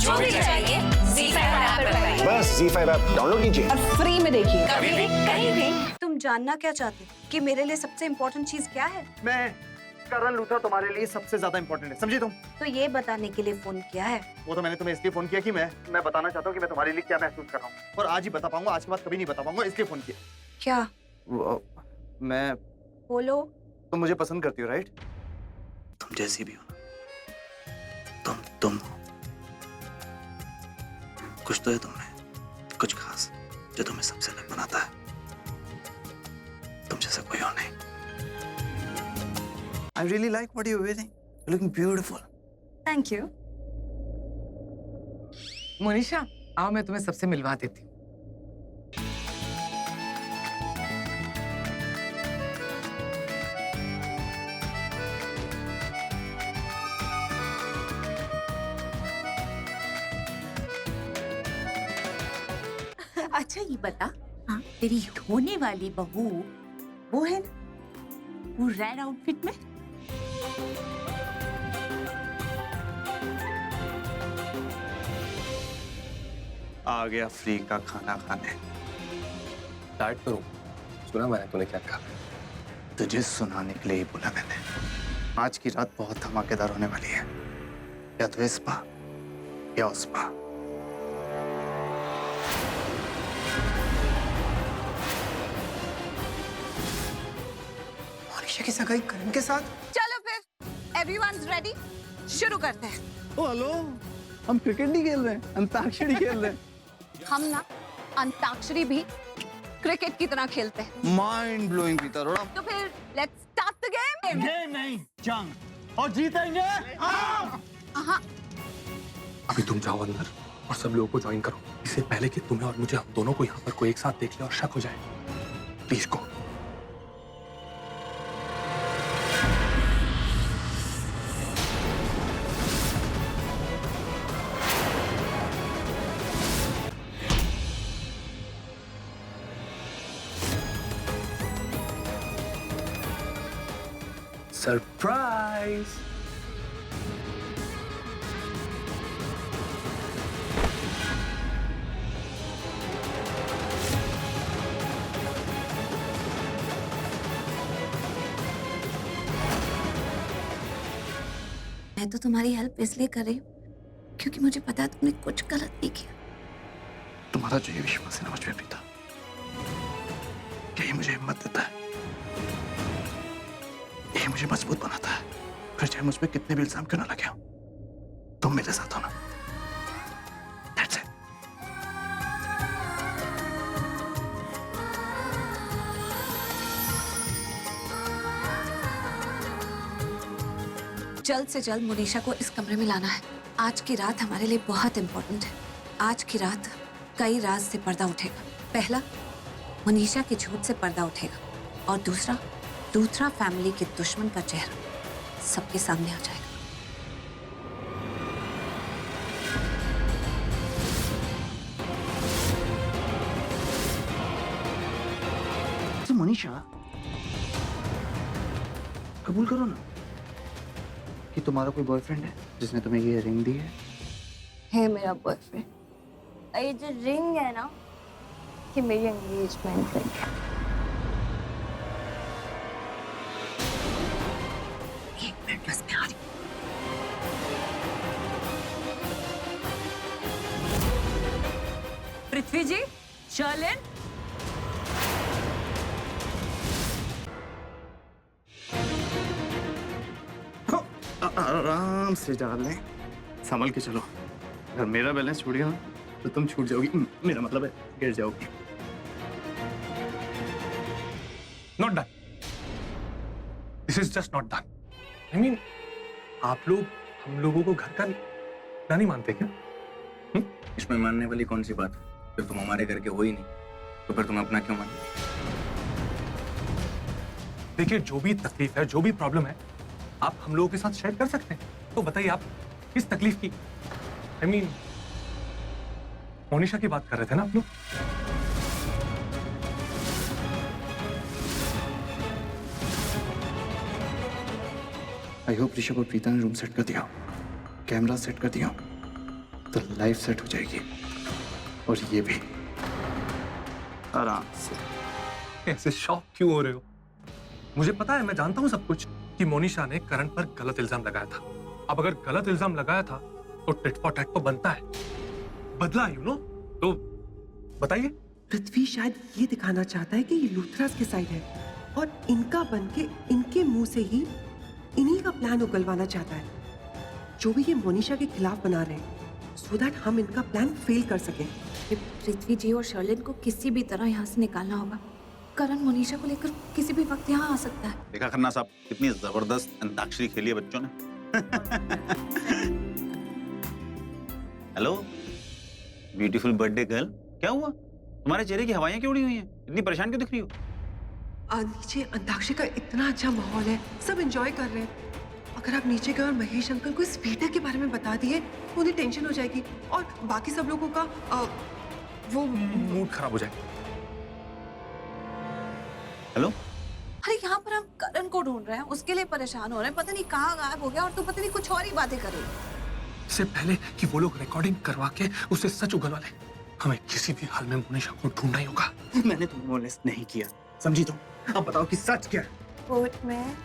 जो भी चाहिए ZEE5 ऐप पर पाइए। बस ZEE5 ऐप डाउनलोड कीजिए और फ्री में देखिए। कभी भी कहीं भी। तुम जानना क्या चाहते हो कि मेरे लिए सबसे इम्पोर्टेंट चीज क्या है? मैं करण लूथरा तुम्हारे लिए सबसे ज्यादा इंपॉर्टेंट है, समझी तुम? तो ये बताने के लिए फोन किया है। वो तो मैंने तुम्हें इसलिए फोन किया कि मैं बताना चाहता हूँ कि मैं तुम्हारे लिए क्या महसूस कर रहा हूँ, और आज ही बता पाऊंगा, आज के बाद कभी नहीं बता पाऊंगा, इसलिए फोन किया। क्या? मैं बोलो। तुम मुझे पसंद करती हो, राइट? तुम जैसी भी हो ना, तुम हो। कुछ तो है तुमने, कुछ खास जो तुम्हें सबसे अलग बनाता है। तुम जैसा कोई और नहीं। I really like what you're wearing. You're looking beautiful. Thank you. Monisha, आओ मैं तुम्हें सबसे मिलवा देती हूँ। अच्छा ये बता, हाँ तेरी होने वाली बहू वो है ना, वो रेड आउटफिट में? आ गया फ्री का खाना खाने। स्टार्ट करूं? सुना मैंने तूने क्या कहा? तुझे सुनाने के लिए ही बोला मैंने। आज की रात बहुत धमाकेदार होने वाली है, या तो इस पा या उस पा। मोनिशा की सगाई करण के साथ? चलो फिर, एवरीवन's रेडी, शुरू करते हैं। ओ हेलो, हम क्रिकेट नहीं खेल रहे हैं, अंताक्षरी खेल रहे हैं। हम ना अंताक्षरी भी क्रिकेट की तरह खेलते हैं। माइंड ब्लोइंग पीता रोड़ा। तो फिर let's start the game. Game नहीं, जंग, और जीतेंगे। हाँ। अभी तुम जाओ अंदर और सब लोगों को ज्वाइन करो, इससे पहले कि तुम्हें और मुझे, हम दोनों को यहाँ पर कोई एक साथ देख ले और शक हो जाए। Please go. सरप्राइज। मैं तो तुम्हारी हेल्प इसलिए कर रही हूँ क्योंकि मुझे पता है तुमने कुछ गलत नहीं किया। तुम्हारा जो ये विश्वास है ना मुझ पे पीता, यही मुझे हिम्मत देता है, यही मुझे मजबूत बनाता है। फिर चाहे मुझ पे कितने भी इल्जाम क्यों ना लगे हो, तुम मेरे साथ हो ना। That's it. जल्द से जल्द मोनिशा को इस कमरे में लाना है। आज की रात हमारे लिए बहुत इम्पोर्टेंट है। आज की रात कई राज से पर्दा उठेगा। पहला, मोनिशा के झूठ से पर्दा उठेगा, और दूसरा फैमिली के दुश्मन का चेहरा सबके सामने आ जाएगा। तो मनीषा, कबूल करो ना कि तुम्हारा कोई बॉयफ्रेंड है जिसने तुम्हें ये रिंग दी है। मेरा बॉयफ्रेंड। ये जो रिंग है ना, कि मेरी एंगेजमेंट रिंग है। एक मिनट बस, मैं आ रही हूँ। पृथ्वी जी, शर्लिन, आराम से डालें, संभल के चलो। अगर मेरा बैलेंस छूट गया तो तुम छूट जाओगी, मेरा मतलब है गिर जाओगी। Not done, this is just not done. I mean, आप लोग हम लोगों को घर का नहीं मानते क्या? इसमें मानने वाली कौन सी बात है? जब तुम हमारे घर के हो ही नहीं, तो फिर तुम अपना क्यों मानते? देखिए, जो भी तकलीफ है, जो भी प्रॉब्लम है, आप हम लोगों के साथ शेयर कर सकते हैं। तो बताइए, आप किस तकलीफ की, आई मीन, मोनिशा की बात कर रहे थे ना आप लोग? आई होप ऋषभ और प्रीता ने रूम सेट कर दिया, कैमरा सेट कर दिया, तो लाइफ सेट हो जाएगी, और ये भी आराम से। ऐसे शॉक क्यों हो रहे हो? मुझे पता है, मैं जानता हूँ सब कुछ कि मोनिशा ने करण पर गलत इल्जाम लगाया था। अब अगर गलत इल्जाम लगाया था तो टिट फॉर टैट तो बनता है, बदला यू नो। तो बताइए। पृथ्वी शायद ये दिखाना चाहता है कि ये लूथरास के साइड है, और इनका बनके इनके मुंह से ही इन्हीं का प्लान उगलवाना चाहता है, जो भी ये मोनिशा के खिलाफ बना रहे हैं, सो दैट हम इनका प्लान फेल कर सकें। पृथ्वी जी और शर्लिन को किसी भी तरह यहाँ से निकालना होगा। करण मोनिशा को लेकर किसी भी वक्त यहाँ आ सकता है। देखा खन्ना साहब, कितनी जबरदस्त अंताक्षरी खेली है बच्चों ने। हेलो ब्यूटीफुल बर्थडे गर्ल, क्या हुआ? तुम्हारे चेहरे की हवाएं क्यों उड़ी हुई हैं? इतनी परेशान क्यों दिख रही हो? नीचे अंताक्षरी का इतना अच्छा माहौल है, सब एंजॉय कर रहे हैं। अगर आप नीचे गए और महेश अंकल को इस वीटा के बारे में बता दिए तो उन्हें टेंशन हो जाएगी, और बाकी सब लोगों का वो मूड खराब हो जाएगा। हेलो, अरे यहाँ पर हम करण को ढूंढ रहे हैं, उसके लिए परेशान हो रहे हैं, पता नहीं कहाँ गायब हो गया, और तू पता नहीं कुछ और ही बातें कर रही है। इससे पहले कि वो लोग रिकॉर्डिंग करवा के उसे सच उगलवा ले, हमें किसी भी हाल में मोनिशा को ढूंढना ही होगा। मैंने तुम्हें मोलेस्ट नहीं किया, समझी? तो अब बताओ कि सच क्या है? कोर्ट में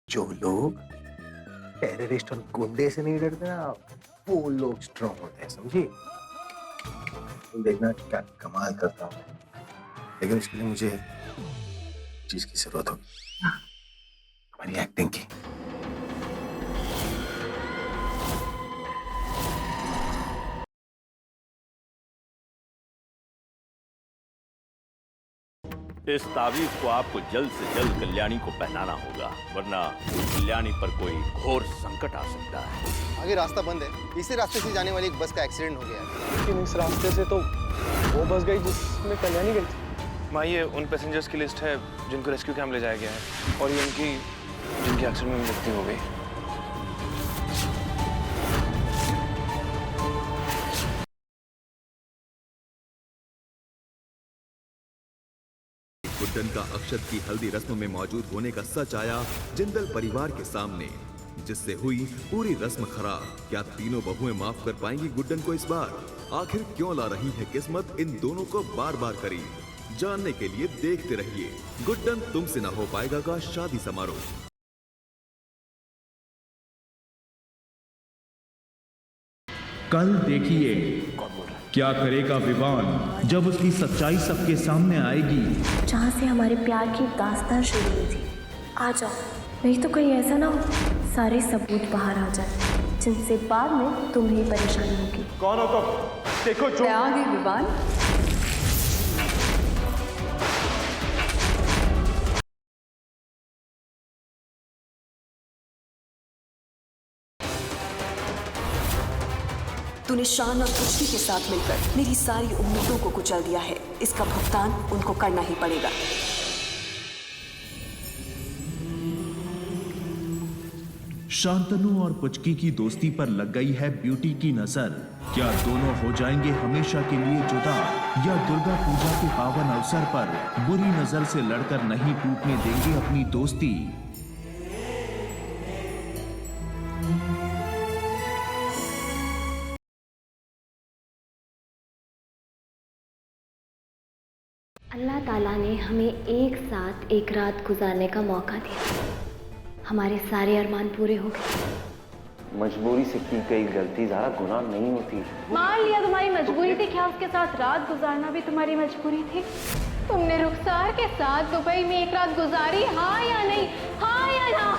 जो लोग टेररिस्ट और गुंडे से नहीं डरते ना, वो लोग स्ट्रॉन्ग होते हैं, समझी? तुम देखना क्या कमाल करता हूँ, लेकिन उसके लिए मुझे चीज की जरूरत होगी, हमारी एक्टिंग की। इस तावीज को आपको जल्द से जल्द कल्याणी को पहनाना होगा, वरना कल्याणी पर कोई घोर संकट आ सकता है। आगे रास्ता बंद है, इसी रास्ते से जाने वाली एक बस का एक्सीडेंट हो गया है। लेकिन इस रास्ते से तो वो बस गई जिसमें कल्याणी गई थी। माँ, ये उन पैसेंजर्स की लिस्ट है जिनको रेस्क्यू कैंप ले जाया गया है, और ये उनकी जिनकी एक्सीडेंट में मृत्यु हो गई। गुड्डन का अक्षत की हल्दी रस्म में मौजूद होने का सच आया जिंदल परिवार के सामने, जिससे हुई पूरी रस्म खराब। क्या तीनों बहुएं माफ कर पाएंगी गुड्डन को इस बार? आखिर क्यों ला रही है किस्मत इन दोनों को बार बार करीब? जानने के लिए देखते रहिए गुड्डन तुमसे ना हो पाएगा का शादी समारोह। कल देखिए क्या करेगा विवान जब उसकी सच्चाई सबके सामने आएगी। जहाँ से हमारे प्यार की दास्तान शुरू हुई थी, आ जाओ, नहीं तो कहीं ऐसा ना हो सारे सबूत बाहर आ जाए, जिनसे बाद में तुम्हें परेशानी होगी। कौन हो तुम? देखो जो आ गई विवान। तूने शान और खुशी के साथ मिलकर मेरी सारी उम्मीदों को कुचल दिया है, इसका भुगतान उनको करना ही पड़ेगा। शांतनु और पुचकी की दोस्ती पर लग गई है ब्यूटी की नजर। क्या दोनों हो जाएंगे हमेशा के लिए जुदा, या दुर्गा पूजा के पावन अवसर पर बुरी नजर से लड़कर नहीं टूटने देंगे अपनी दोस्ती। अल्लाह ताला ने हमें एक साथ एक रात गुजारने का मौका दिया, हमारे सारे अरमान पूरे हो गए। मजबूरी से की गई गलती ज़्यादा गुनाह नहीं होती। मान लिया तुम्हारी मजबूरी थी, क्या उसके साथ रात गुजारना भी तुम्हारी मजबूरी थी? तुमने रुखसार के साथ दुबई में एक रात गुजारी, हाँ या नहीं? हाँ या ना?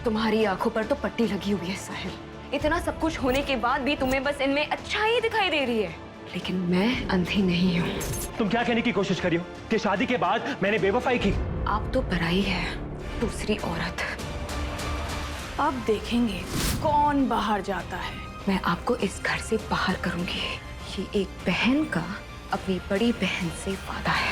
तुम्हारी आंखों पर तो पट्टी लगी हुई है साहिल। इतना सब कुछ होने के बाद भी तुम्हें बस इनमें अच्छाई दिखाई दे रही है, लेकिन मैं अंधी नहीं हूँ। तुम क्या कहने की कोशिश कर रही हो कि शादी के बाद मैंने बेवफाई की? आप तो पराई है, दूसरी औरत। अब देखेंगे कौन बाहर जाता है। मैं आपको इस घर से बाहर करूंगी। ये एक बहन का अपनी बड़ी बहन से वादा है।